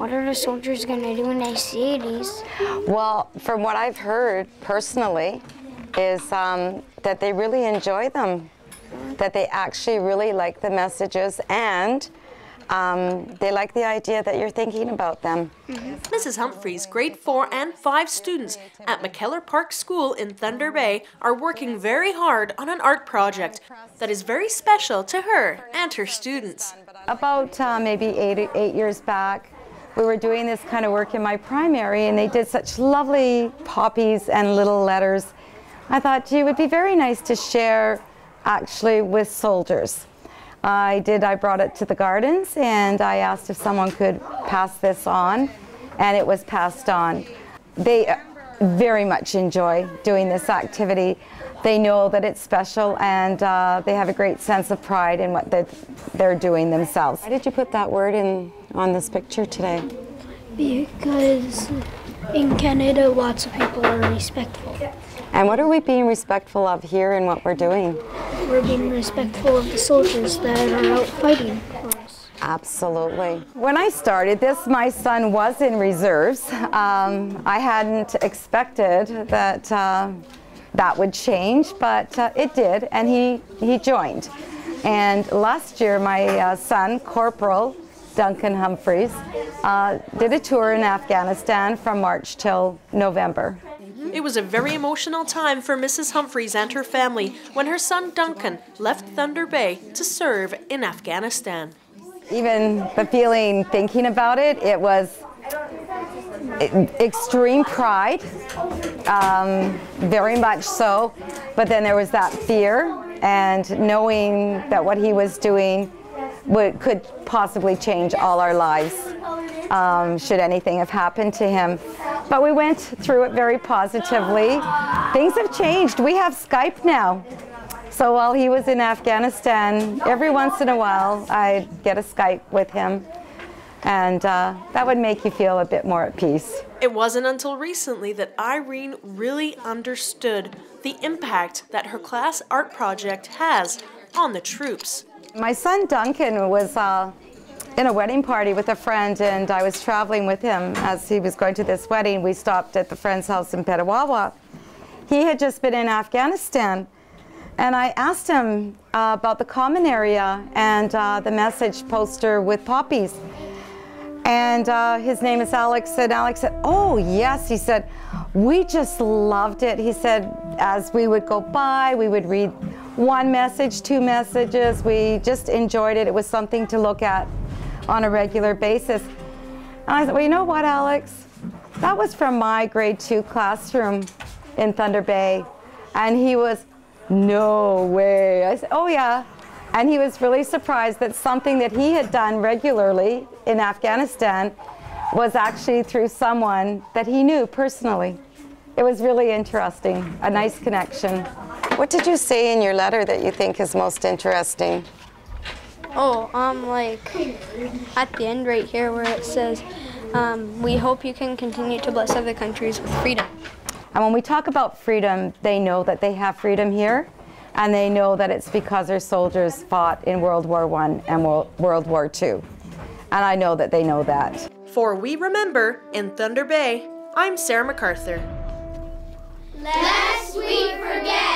what are the soldiers going to do when they see these? Well, from what I've heard personally is that they really enjoy them, that they actually really like the messages, and they like the idea that you're thinking about them. Mrs. Humphreys' grade 4 and 5 students at McKellar Park School in Thunder Bay are working very hard on an art project that is very special to her and her students. About maybe eight years back, we were doing this kind of work in my primary, and they did such lovely poppies and little letters. I thought, gee, it would be very nice to share actually with soldiers. I brought it to the gardens, and I asked if someone could pass this on, and it was passed on. They very much enjoy doing this activity. They know that it's special, and they have a great sense of pride in what they're doing themselves. Why did you put that word in on this picture today? Because in Canada, lots of people are respectful. And what are we being respectful of here in what we're doing? We're being respectful of the soldiers that are out fighting for us. Absolutely. When I started this, my son was in reserves. I hadn't expected that that would change, but it did, and he joined. And last year, my son, Corporal Duncan Humphreys, did a tour in Afghanistan from March till November. It was a very emotional time for Mrs. Humphreys and her family when her son Duncan left Thunder Bay to serve in Afghanistan. Even the feeling, thinking about it, it was extreme pride, very much so, but then there was that fear, and knowing that what he was doing could possibly change all our lives, should anything have happened to him. But we went through it very positively. Things have changed. We have Skype now. So while he was in Afghanistan, every once in a while I'd get a Skype with him, and that would make you feel a bit more at peace. It wasn't until recently that Irene really understood the impact that her class art project has on the troops. My son Duncan was in a wedding party with a friend, and I was traveling with him as he was going to this wedding. We stopped at the friend's house in Petawawa. He had just been in Afghanistan, and I asked him about the common area and the message poster with poppies. And his name is Alex, and Alex said, oh yes, he said, we just loved it. He said, as we would go by, we would read one message, two messages. We just enjoyed it. It was something to look at on a regular basis. And I said, well, you know what, Alex? That was from my grade 2 classroom in Thunder Bay. And he was, no way. I said, oh yeah. And he was really surprised that something that he had done regularly in Afghanistan was actually through someone that he knew personally. It was really interesting, a nice connection. What did you say in your letter that you think is most interesting? Oh, like at the end right here where it says, we hope you can continue to bless other countries with freedom. And when we talk about freedom, they know that they have freedom here, and they know that it's because our soldiers fought in World War I and World War II. And I know that they know that. For We Remember in Thunder Bay, I'm Sarah MacArthur. Lest we forget.